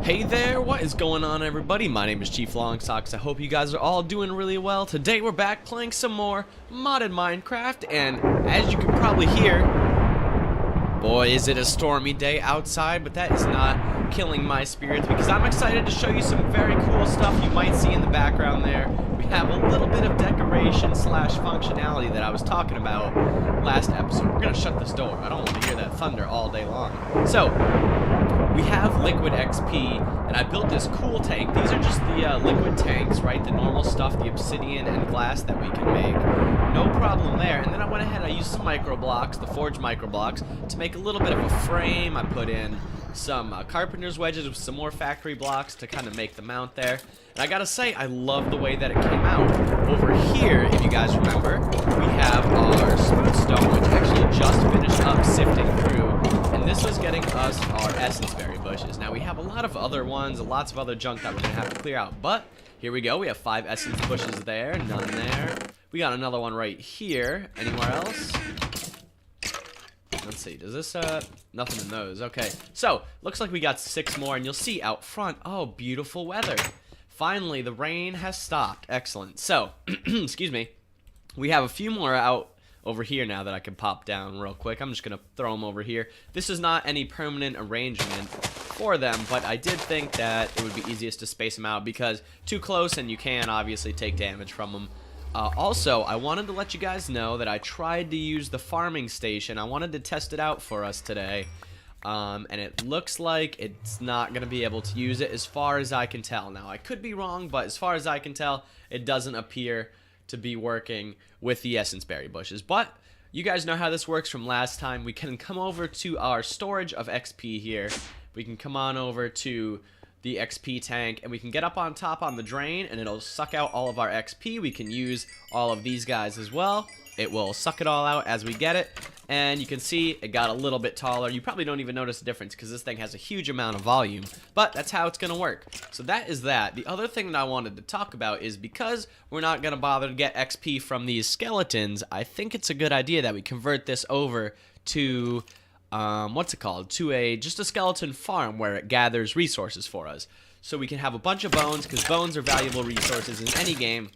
Hey there, what is going on everybody? My name is Chief Longsocks. I hope you guys are all doing really well. Today we're back playing some more modded Minecraft, and as you can probably hear, boy is it a stormy day outside, but that is not killing my spirits because I'm excited to show you some very cool stuff you might see in the background there. We have a little bit of decoration slash functionality that I was talking about last episode. We're gonna shut this door. I don't want to hear that thunder all day long. So, we have liquid XP, and I built this cool tank. These are just the liquid tanks, right? The normal stuff, the obsidian and glass that we can make. No problem there. And then I went ahead and I used some micro blocks, the forged micro blocks, to make a little bit of a frame. I put in some carpenter's wedges with some more factory blocks to kind of make the mount there. And I gotta say, I love the way that it came out. Over here, if you guys remember, we have our smooth stone, which actually just finished up sifting through. And this was getting us our essence berry bushes. Now we have a lot of other ones, lots of other junk that we're gonna have to clear out. But here we go. We have 5 essence bushes there, none there. We got another one right here. Anywhere else? Let's see. Does this nothing in those? Okay. So looks like we got 6 more, and you'll see out front. Oh, beautiful weather. Finally, the rain has stopped. Excellent. So, excuse me. We have a few more out over here now that I can pop down real quick. I'm just going to throw them over here. This is not any permanent arrangement for them, but I did think that it would be easiest to space them out because too close and you can obviously take damage from them. Also, I wanted to let you guys know that I tried to use the farming station. I wanted to test it out for us today. And it looks like it's not going to be able to use it as far as I can tell. Now, I could be wrong, but as far as I can tell, it doesn't appear to be working with the essence berry bushes. But you guys know how this works from last time. We can come over to our storage of XP here. We can come on over to the XP tank, and we can get up on top on the drain, and it'll suck out all of our XP. We can use all of these guys as well. It will suck it all out as we get it, and you can see it got a little bit taller. You probably don't even notice the difference because this thing has a huge amount of volume, but that's how it's gonna work. So that is that. The other thing that I wanted to talk about is because we're not gonna bother to get XP from these skeletons, I think it's a good idea that we convert this over to what's it called? To just a skeleton farm where it gathers resources for us. So we can have a bunch of bones, because bones are valuable resources in any game.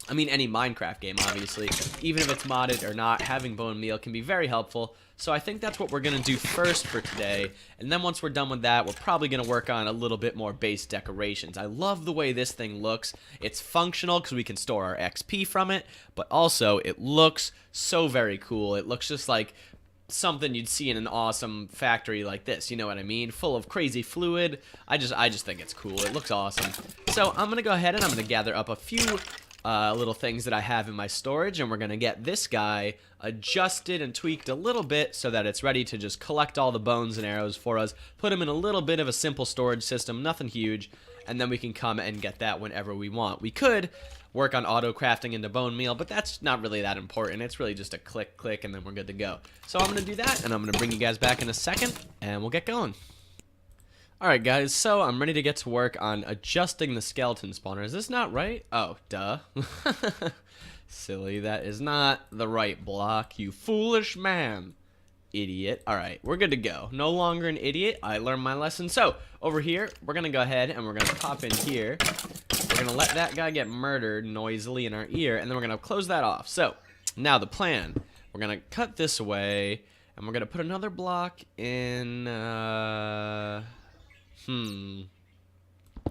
I mean, any Minecraft game, obviously. Even if it's modded or not, having bone meal can be very helpful. So I think that's what we're going to do first for today. And then once we're done with that, we're probably going to work on a little bit more base decorations. I love the way this thing looks. It's functional because we can store our XP from it. But also, it looks so very cool. It looks just like something you'd see in an awesome factory like this, you know what I mean? Full of crazy fluid. I just think it's cool. It looks awesome. So I'm going to go ahead and I'm going to gather up a few little things that I have in my storage, and we're going to get this guy adjusted and tweaked a little bit so that it's ready to just collect all the bones and arrows for us, put them in a little bit of a simple storage system, nothing huge, and then we can come and get that whenever we want. We could work on auto crafting into bone meal, but that's not really that important. It's really just a click, and then we're good to go. So I'm going to do that, and I'm going to bring you guys back in a second, and we'll get going. Alright guys, so I'm ready to get to work on adjusting the skeleton spawner. Is this not right? Oh, duh. Silly, that is not the right block, you foolish man. Idiot. Alright, we're good to go. No longer an idiot. I learned my lesson. So, over here, we're going to go ahead and we're going to pop in here. We're going to let that guy get murdered noisily in our ear, and then we're going to close that off. So, now the plan. We're going to cut this away, and we're going to put another block in,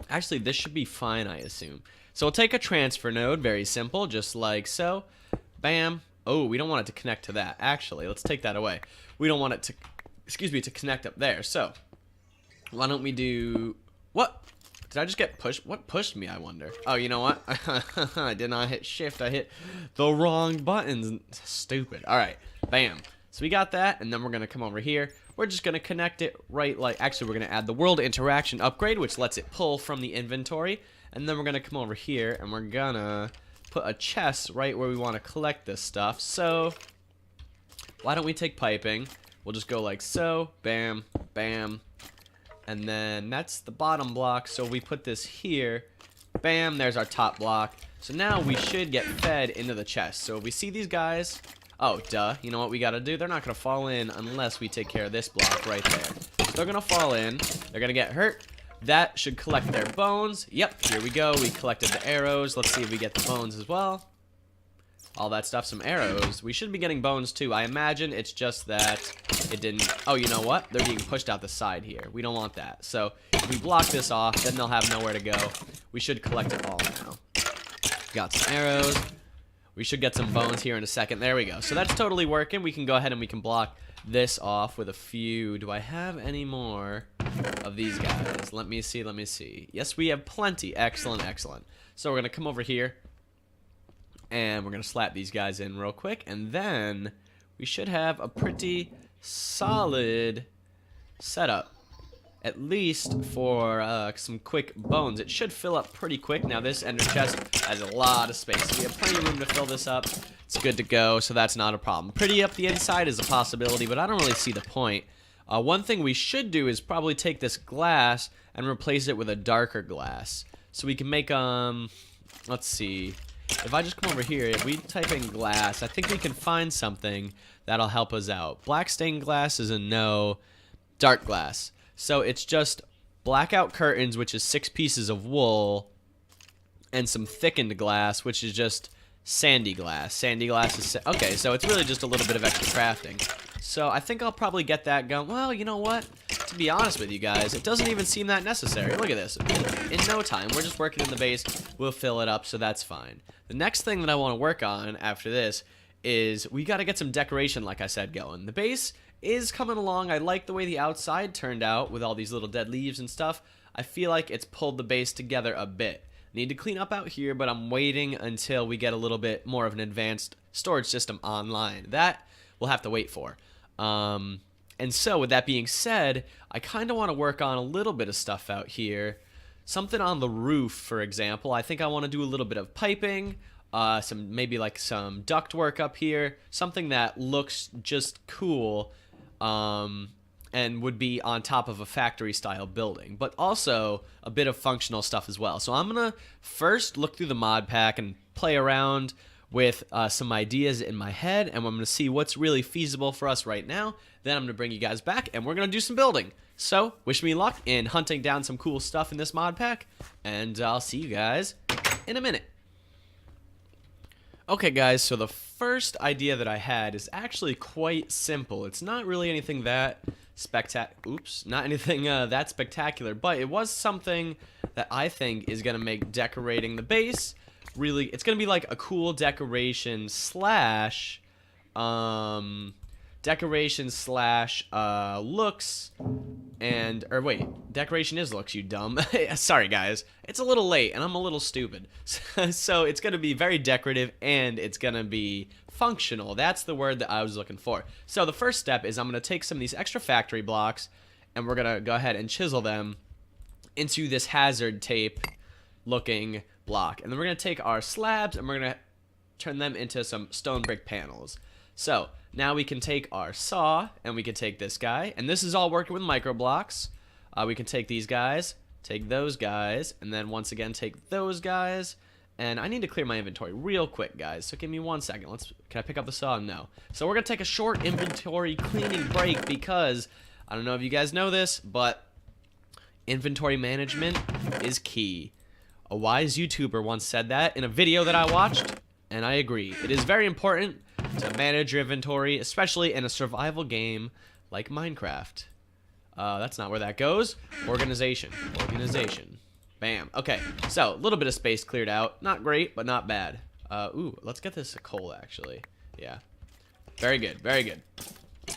Actually, this should be fine, I assume. So we'll take a transfer node, very simple, just like so. Bam. Oh, we don't want it to connect to that. Actually, let's take that away. We don't want it to, to connect up there. So, why don't we do, what? Did I just get pushed? What pushed me, I wonder? Oh, you know what? I did not hit shift. I hit the wrong buttons. Stupid. All right. Bam. So we got that, and then we're going to come over here. We're just going to connect it right like, actually, we're going to add the world interaction upgrade, which lets it pull from the inventory. And then we're going to come over here, and we're going to put a chest right where we want to collect this stuff. So, why don't we take piping? We'll just go like so, bam, bam. And then that's the bottom block, so we put this here. Bam, there's our top block. So now we should get fed into the chest. So if we see these guys, oh, duh, you know what we gotta do? They're not gonna fall in unless we take care of this block right there. So they're gonna fall in, they're gonna get hurt, that should collect their bones. Yep, here we go. We collected the arrows. Let's see if we get the bones as well. All that stuff, some arrows. We should be getting bones too. I imagine it's just that it didn't. Oh, you know what? They're being pushed out the side here. We don't want that. So if we block this off, then they'll have nowhere to go. We should collect it all now. Got some arrows. We should get some bones here in a second. There we go. So that's totally working. We can go ahead and we can block this off with a few. Do I have any more of these guys? Let me see. Let me see. Yes, we have plenty. Excellent, excellent. So we're going to come over here. And we're going to slap these guys in real quick. And then we should have a pretty solid setup. At least for some quick bones. It should fill up pretty quick. Now this ender chest has a lot of space. So we have plenty of room to fill this up. It's good to go, so that's not a problem. Pretty up the inside is a possibility, but I don't really see the point. One thing we should do is probably take this glass and replace it with a darker glass. So we can make, let's see. If I just come over here, if we type in glass, I think we can find something that'll help us out. Black stained glass is a no. Dark glass. So it's just blackout curtains, which is 6 pieces of wool, and some thickened glass, which is just sandy glass. Sandy glass is... okay, so it's really just a little bit of extra crafting. So I think I'll probably get that going. Well, you know what? To be honest with you guys, it doesn't even seem that necessary. Look at this. In no time, we're just working in the base. We'll fill it up, so that's fine. The next thing that I want to work on after this is we got to get some decoration, like I said, going. The base is coming along. I like the way the outside turned out with all these little dead leaves and stuff. I feel like it's pulled the base together a bit. Need to clean up out here, but I'm waiting until we get a little bit more of an advanced storage system online. That we'll have to wait for. And so with that being said, I kind of want to work on a little bit of stuff out here. Something on the roof, for example. I think I want to do a little bit of piping, maybe like some duct work up here, something that looks just cool, and would be on top of a factory style building, but also a bit of functional stuff as well. So I'm gonna first look through the mod pack and play around with some ideas in my head, and I'm gonna see what's really feasible for us right now. Then I'm gonna bring you guys back and we're gonna do some building. So wish me luck in hunting down some cool stuff in this mod pack, and I'll see you guys in a minute. Okay guys, so the first idea that I had is actually quite simple. It's not really anything that that spectacular, but it was something that I think is gonna make decorating the base really, it's gonna be like a cool decoration slash looks, and, or wait, decoration is looks, you dumb. Sorry guys, it's a little late and I'm a little stupid. So it's gonna be very decorative and it's gonna be functional. That's the word that I was looking for. So the first step is I'm gonna take some of these extra factory blocks and we're gonna go ahead and chisel them into this hazard tape looking block, and then we're gonna take our slabs and we're gonna turn them into some stone brick panels. So now we can take our saw and we can take this guy, and this is all working with micro blocks. We can take these guys, take those guys, and then once again take those guys. And I need to clear my inventory real quick, guys, so give me 1 second. Can I pick up the saw? No. So we're gonna take a short inventory cleaning break because I don't know if you guys know this, but inventory management is key. A wise YouTuber once said that in a video that I watched, and I agree. It is very important to manage your inventory, especially in a survival game like Minecraft. That's not where that goes. Organization. Bam. Okay, so a little bit of space cleared out. Not great, but not bad. Ooh, let's get this coal, actually. Yeah. Very good, very good.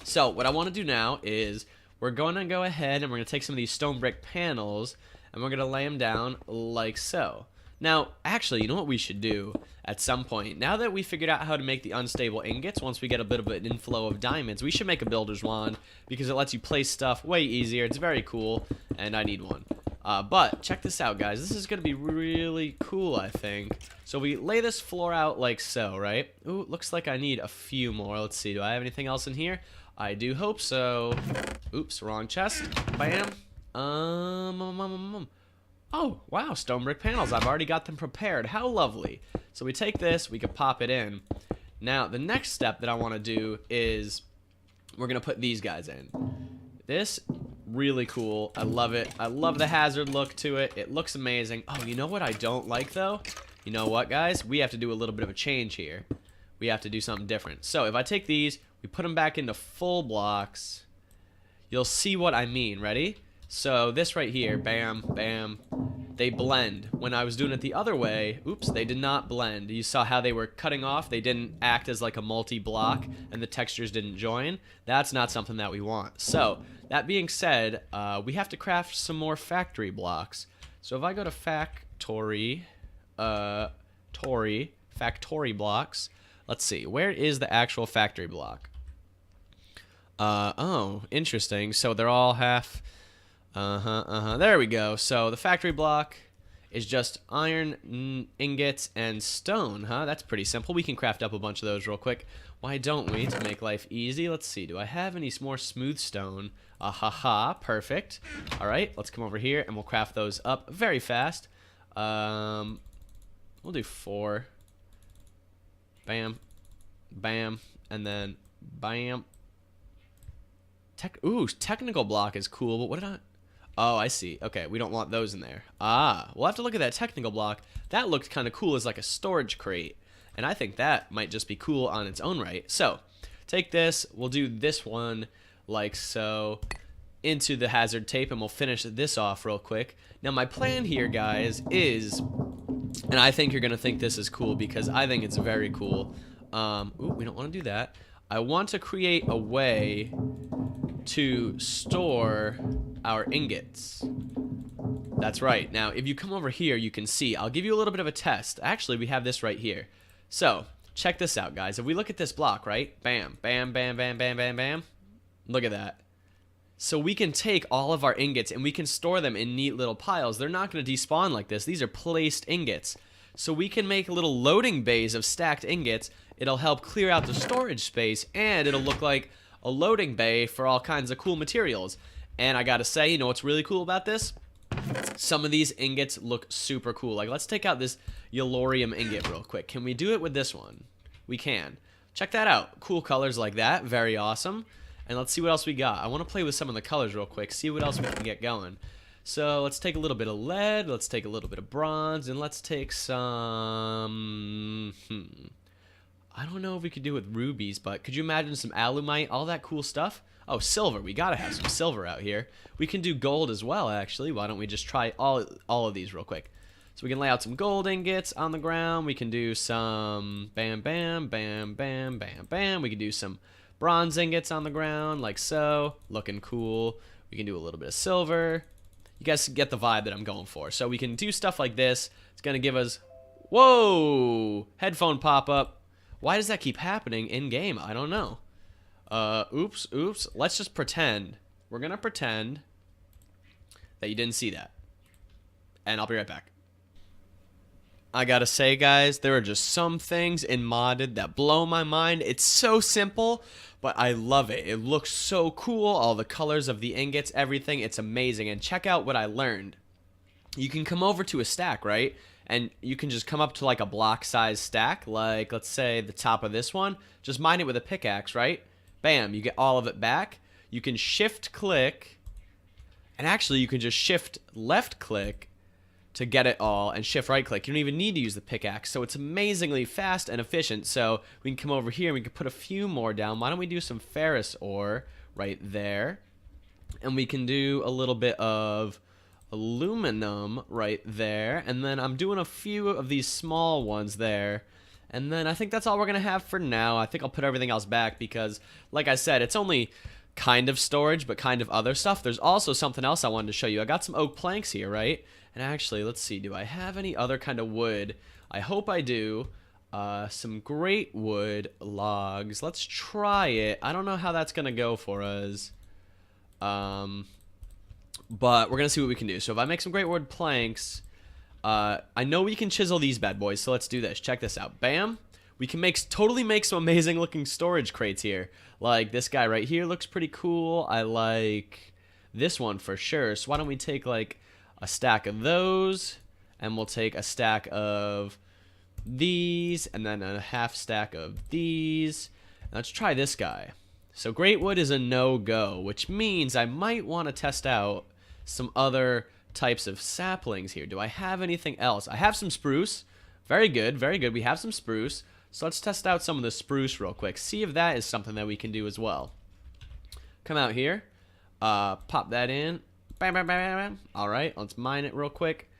So what I want to do now is we're going to go ahead and we're going to take some of these stone brick panels and we're going to lay them down like so. Now, actually, you know what we should do at some point? Now that we figured out how to make the unstable ingots, once we get a bit of an inflow of diamonds, we should make a builder's wand because it lets you place stuff way easier. It's very cool, and I need one. But check this out, guys. This is going to be really cool, I think. So we lay this floor out like so, right? Ooh, looks like I need a few more. Let's see. Do I have anything else in here? I do hope so. Oops, wrong chest. Bam. Oh, wow, stone brick panels. I've already got them prepared. How lovely. So we take this, we can pop it in. Now, the next step that I want to do is we're going to put these guys in. This Really cool. I love it. I love the hazard look to it. It looks amazing. Oh, you know what I don't like, though? You know what, guys? We have to do a little bit of a change here. We have to do something different. So, if I take these, we put them back into full blocks, you'll see what I mean. Ready? So, this right here, bam, bam, they blend. When I was doing it the other way, oops, they did not blend. You saw how they were cutting off. They didn't act as like a multi-block, and the textures didn't join. That's not something that we want. So, that being said, we have to craft some more factory blocks. So if I go to factory blocks, let's see, where is the actual factory block? Oh, interesting. So they're all half, there we go. So the factory block is just iron, ingots, and stone, huh? That's pretty simple. We can craft up a bunch of those real quick. Why don't we, to make life easy? Let's see, do I have any more smooth stone? Perfect. Alright, let's come over here and we'll craft those up very fast. We'll do 4. Bam. Bam. And then bam. Technical block is cool, but what did I... Oh, I see. Okay, we don't want those in there. We'll have to look at that technical block. That looked kind of cool as like a storage crate. And I think that might just be cool on its own right. So, take this. We'll do this one like so into the hazard tape, and we'll finish this off real quick. Now, my plan here, guys, is... And I think you're going to think this is cool because I think it's very cool. We don't want to do that. I want to create a way to store our ingots. That's right. Now, if you come over here, you can see. I'll give you a little bit of a test. Actually, we have this right here. So, check this out, guys. If we look at this block, right? Bam, bam, bam, bam, bam, bam, bam. Look at that. So we can take all of our ingots and we can store them in neat little piles. They're not going to despawn like this. These are placed ingots. So we can make little loading bays of stacked ingots. It'll help clear out the storage space, and it'll look like a loading bay for all kinds of cool materials. And I gotta say, you know what's really cool about this? Some of these ingots look super cool. Like, let's take out this Yellorium ingot real quick. Can we do it with this one? We can. Check that out. Cool colors like that. Very awesome. And let's see what else we got. I want to play with some of the colors real quick. See what else we can get going. So let's take a little bit of lead. Let's take a little bit of bronze. And let's take some... I don't know if we could do it with rubies, but could you imagine some alumite? All that cool stuff? Oh, silver. We gotta have some silver out here. We can do gold as well, actually. Why don't we just try all of these real quick? So we can lay out some gold ingots on the ground. We can do some bam, bam, bam, bam, bam, bam. We can do some bronze ingots on the ground, like so. Looking cool. We can do a little bit of silver. You guys get the vibe that I'm going for. So we can do stuff like this. It's gonna give us... Whoa! Headphone pop-up. Why does that keep happening in-game? I don't know. Oops. Let's just pretend. We're gonna pretend that you didn't see that. And I'll be right back. I gotta say, guys, there are just some things in modded that blow my mind. It's so simple, but I love it. It looks so cool. All the colors of the ingots, everything. It's amazing. And check out what I learned. You can come over to a stack, right? And you can just come up to like a block size stack, like let's say the top of this one. Just mine it with a pickaxe, right? Bam, you get all of it back. You can shift click, and actually you can just shift left click to get it all, and shift right click. You don't even need to use the pickaxe, so it's amazingly fast and efficient. So we can come over here and we can put a few more down. Why don't we do some ferrous ore right there? And we can do a little bit of aluminum right there, and then I'm doing a few of these small ones there, and then I think that's all we're gonna have for now. I think I'll put everything else back because, like I said, it's only kind of storage but kind of other stuff. There's also something else I wanted to show you. I got some oak planks here, right? And actually, let's see, do I have any other kind of wood? I hope I do. Some great wood logs. Let's try it. I don't know how that's gonna go for us. But we're going to see what we can do. So if I make some great wood planks, I know we can chisel these bad boys. So let's do this. Check this out. Bam. We can totally make some amazing looking storage crates here. Like this guy right here looks pretty cool. I like this one for sure. So why don't we take like a stack of those, and we'll take a stack of these, and then a half stack of these. Let's try this guy. So great wood is a no-go, which means I might want to test out some other types of saplings here. Do I have anything else? I have some spruce. Very good, very good. We have some spruce. So let's test out some of the spruce real quick. See if that is something that we can do as well. Come out here. Pop that in. Bam, bam, bam, bam, bam. All right, let's mine it real quick.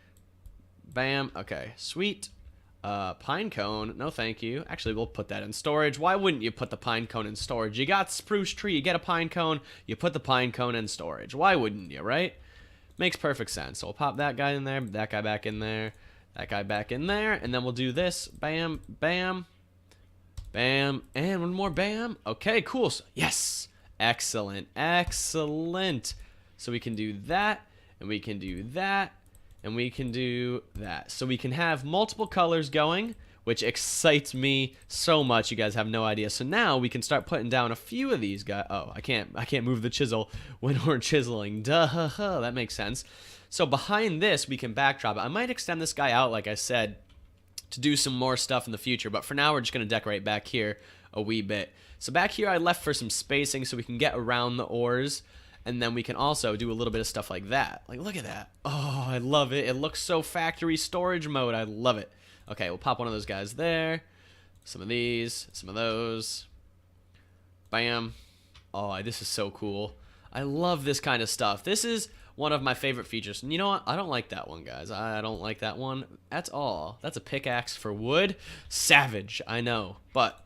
Bam. Okay, sweet. Pine cone. No, thank you. Actually, we'll put that in storage. Why wouldn't you put the pine cone in storage? You got spruce tree. You get a pine cone. You put the pine cone in storage. Why wouldn't you, right? Makes perfect sense. So we'll pop that guy in there. That guy back in there. That guy back in there. And then we'll do this. Bam, bam, bam, and one more bam. Okay, cool. So, yes. Excellent. Excellent. So we can do that. And we can do that. And we can do that. So we can have multiple colors going, which excites me so much. You guys have no idea. So now we can start putting down a few of these guys. Oh, I can't move the chisel when we're chiseling. Duh, that makes sense. So behind this, we can backdrop it. I might extend this guy out, like I said, to do some more stuff in the future. But for now, we're just going to decorate back here a wee bit. So back here, I left for some spacing so we can get around the ores. And then we can also do a little bit of stuff like that. Like, look at that. Oh, I love it. It looks so factory storage mode. I love it. Okay, we'll pop one of those guys there. Some of these. Some of those. Bam. Oh, this is so cool. I love this kind of stuff. This is one of my favorite features. And you know what? I don't like that one, guys. I don't like that one. That's all. That's a pickaxe for wood. Savage. I know. But...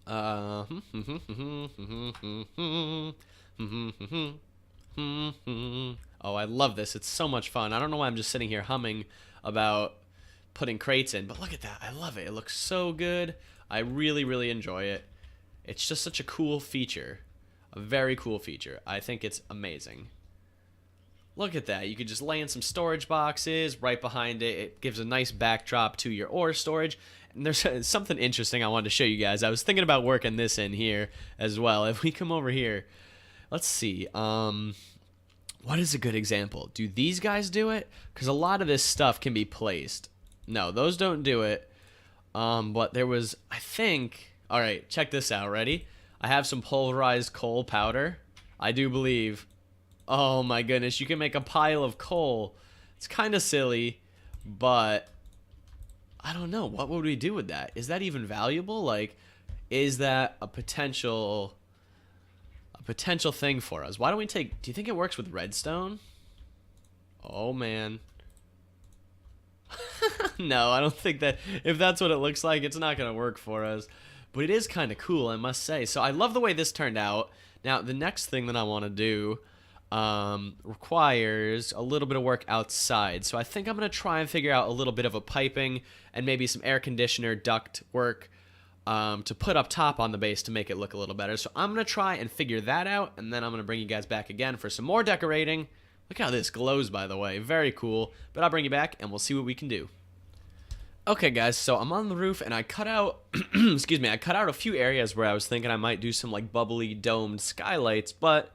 Oh, I love this. It's so much fun. I don't know why I'm just sitting here humming about putting crates in, but look at that. I love it. It looks so good. I really, really enjoy it. It's just such a cool feature. A very cool feature. I think it's amazing. Look at that. You could just lay in some storage boxes right behind it. It gives a nice backdrop to your ore storage. And there's something interesting I wanted to show you guys. I was thinking about working this in here as well. If we come over here, let's see. What is a good example? Do these guys do it? Because a lot of this stuff can be placed. No, those don't do it. But there was, I think... All right, check this out. Ready? I have some pulverized coal powder. I do believe... Oh my goodness, you can make a pile of coal. It's kind of silly, but... I don't know. What would we do with that? Is that even valuable? Like, is that a potential thing for us? Why don't we take... Do you think it works with redstone? Oh, man. No, I don't think that... If that's what it looks like, it's not going to work for us. But it is kind of cool, I must say. So I love the way this turned out. Now, the next thing that I want to do requires a little bit of work outside. So I think I'm going to try and figure out a little bit of a piping and maybe some air conditioner duct work to put up top on the base to make it look a little better. So I'm going to try and figure that out, and then I'm going to bring you guys back again for some more decorating. Look how this glows, by the way. Very cool. But I'll bring you back, and we'll see what we can do. Okay, guys, so I'm on the roof, and I cut out, excuse me, I cut out a few areas where I was thinking I might do some, like, bubbly domed skylights, but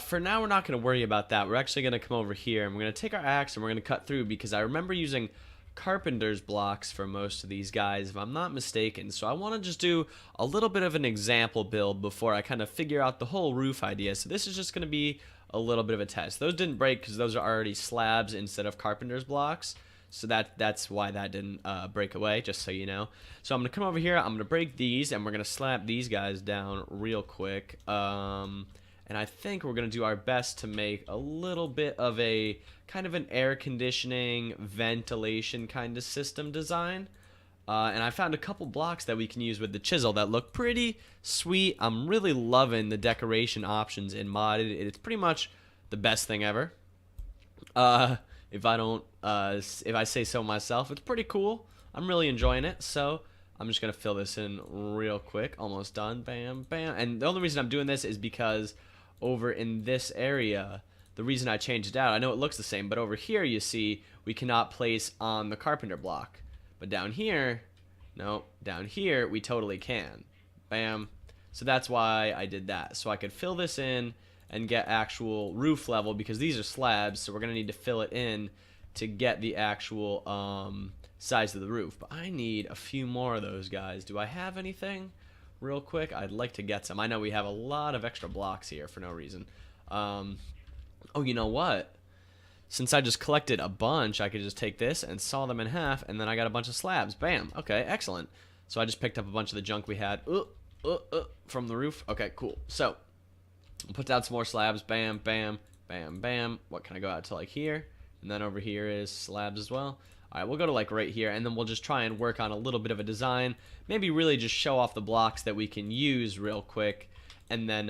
for now we're not going to worry about that. We're actually going to come over here, and we're going to take our axe, and we're going to cut through, because I remember using carpenter's blocks for most of these guys, if I'm not mistaken. So I want to just do a little bit of an example build before I kind of figure out the whole roof idea. So this is just going to be a little bit of a test. Those didn't break because those are already slabs instead of carpenter's blocks. So that's why that didn't break away, just so you know. So I'm going to come over here, I'm going to break these, and we're going to slap these guys down real quick. And I think we're going to do our best to make a little bit of a kind of an air conditioning, ventilation kind of system design. And I found a couple blocks that we can use with the chisel that look pretty sweet. I'm really loving the decoration options in modded. It's pretty much the best thing ever. If I say so myself, it's pretty cool. I'm really enjoying it. So I'm just going to fill this in real quick. Almost done. Bam, bam. And the only reason I'm doing this is because over in this area, the reason I changed it out, I know it looks the same, but over here you see we cannot place on the carpenter block. But down here, no, down here we totally can. Bam. So that's why I did that. So I could fill this in and get actual roof level, because these are slabs, so we're going to need to fill it in to get the actual size of the roof. But I need a few more of those guys. Do I have anything real quick? I'd like to get some. I know we have a lot of extra blocks here for no reason. Oh, you know what? Since I just collected a bunch, I could just take this and saw them in half, and then I got a bunch of slabs. Bam. Okay, excellent. So I just picked up a bunch of the junk we had from the roof. Okay, cool. So I'll put down some more slabs. Bam, bam, bam, bam. What can I go out to, like, here? And then over here is slabs as well. All right, we'll go to, like, right here, and then we'll just try and work on a little bit of a design. Maybe really just show off the blocks that we can use real quick, and then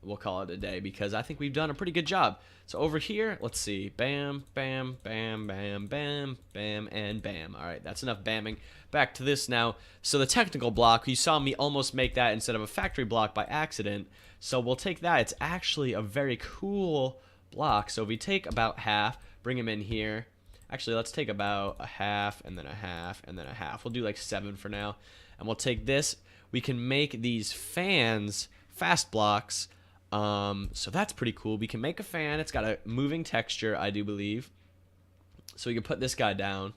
we'll call it a day, because I think we've done a pretty good job. So over here, let's see. Bam, bam, bam, bam, bam, bam, and bam. All right, that's enough bamming. Back to this now. So the technical block, you saw me almost make that instead of a factory block by accident. So we'll take that. It's actually a very cool block. So if we take about half, bring them in here. Actually, let's take about a half, and then a half, and then a half. We'll do like 7 for now. And we'll take this. We can make these fans fast blocks. So that's pretty cool. We can make a fan. It's got a moving texture, I do believe. So we can put this guy down.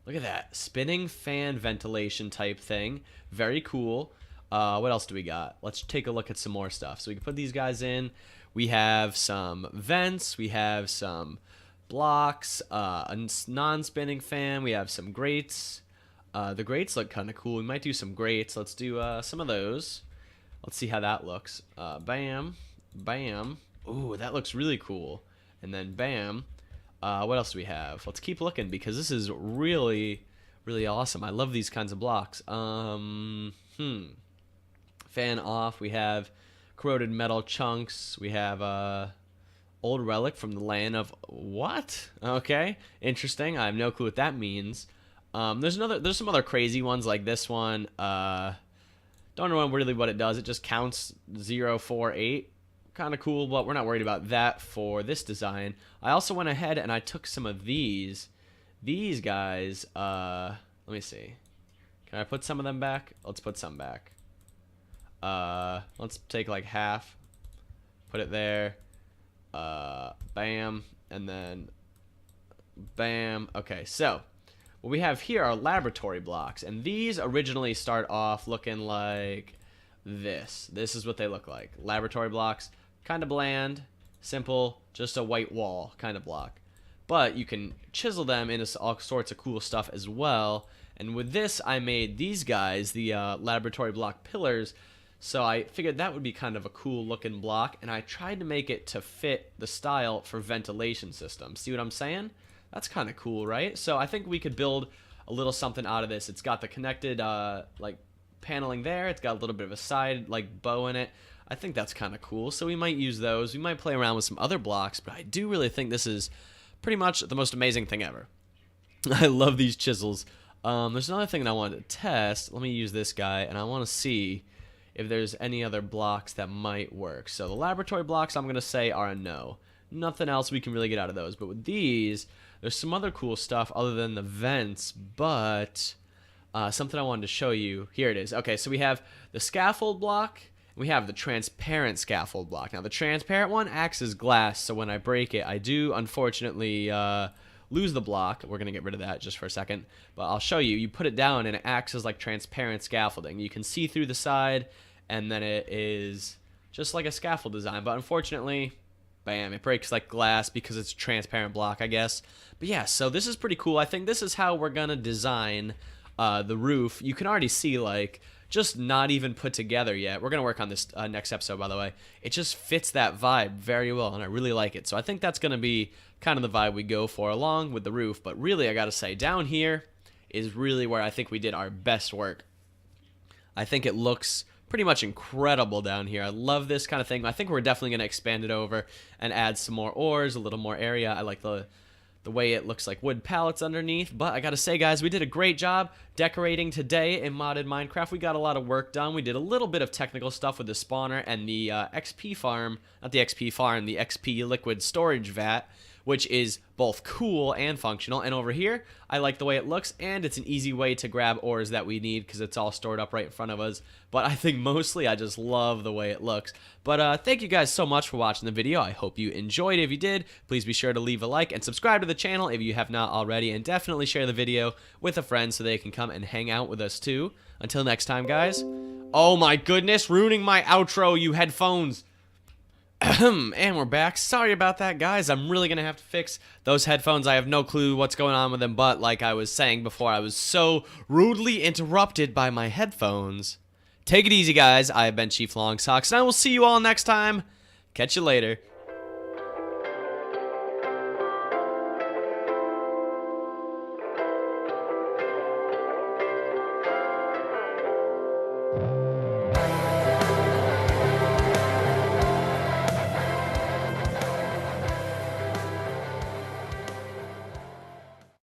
Look at that. Spinning fan ventilation type thing. Very cool. What else do we got? Let's take a look at some more stuff. So we can put these guys in. We have some vents. We have some blocks. A non-spinning fan. We have some grates. The grates look kind of cool. We might do some grates. Let's do some of those. Let's see how that looks. Bam. Bam. Ooh, that looks really cool. And then bam. What else do we have? Let's keep looking, because this is really, really awesome. I love these kinds of blocks. Fan off. We have corroded metal chunks. We have old relic from the land of what? Okay, interesting. I have no clue what that means. There's some other crazy ones like this one. Don't know really what it does. It just counts 0, 4, 8. Kind of cool, but we're not worried about that for this design. I also went ahead and I took some of these guys. Let me see. Can I put some of them back? Let's put some back. Let's take like half. Put it there. Bam. And then bam. Okay, so what we have here are laboratory blocks, and these originally start off looking like this. This is what they look like. Laboratory blocks, kind of bland, simple, just a white wall kind of block. But you can chisel them into all sorts of cool stuff as well. And with this, I made these guys, the laboratory block pillars. So I figured that would be kind of a cool looking block, and I tried to make it to fit the style for ventilation systems. See what I'm saying? That's kind of cool, right? So I think we could build a little something out of this. It's got the connected like paneling there. It's got a little bit of a side like bow in it. I think that's kind of cool. So we might use those. We might play around with some other blocks, but I do really think this is pretty much the most amazing thing ever. I love these chisels. There's another thing that I wanted to test. Let me use this guy, and I want to see if there's any other blocks that might work. So the laboratory blocks, I'm going to say, are a no. Nothing else we can really get out of those. But with these, there's some other cool stuff other than the vents, but something I wanted to show you. Here it is. Okay, so we have the scaffold block, and we have the transparent scaffold block. Now, the transparent one acts as glass, so when I break it, I do, unfortunately, lose the block. We're going to get rid of that just for a second, but I'll show you. You put it down, and it acts as like transparent scaffolding. You can see through the side, and then it is just like a scaffold design, but unfortunately, bam, it breaks like glass because it's a transparent block, I guess. But yeah, so this is pretty cool. I think this is how we're gonna design the roof. You can already see, like, just not even put together yet. We're gonna work on this next episode, by the way. It just fits that vibe very well, and I really like it. So I think that's gonna be kind of the vibe we go for along with the roof. But really, I gotta say, down here is really where I think we did our best work. I think it looks pretty much incredible down here. I love this kind of thing. I think we're definitely going to expand it over and add some more ores, a little more area. I like the way it looks like wood pallets underneath. But I gotta say, guys, we did a great job decorating today in modded Minecraft. We got a lot of work done. We did a little bit of technical stuff with the spawner and the XP farm, not the XP farm, the XP liquid storage vat, which is both cool and functional. And over here, I like the way it looks, and it's an easy way to grab ores that we need because it's all stored up right in front of us. But I think mostly I just love the way it looks. But thank you guys so much for watching the video. I hope you enjoyed. If you did, please be sure to leave a like and subscribe to the channel if you have not already, and definitely share the video with a friend so they can come and hang out with us too. Until next time, guys, Oh my goodness, ruining my outro, you headphones. And we're back. Sorry about that, guys. I'm really gonna have to fix those headphones. I have no clue what's going on with them, but like I was saying before, I was so rudely interrupted by my headphones. Take it easy, guys. I have been Chief Longsocks, and I will see you all next time. Catch you later.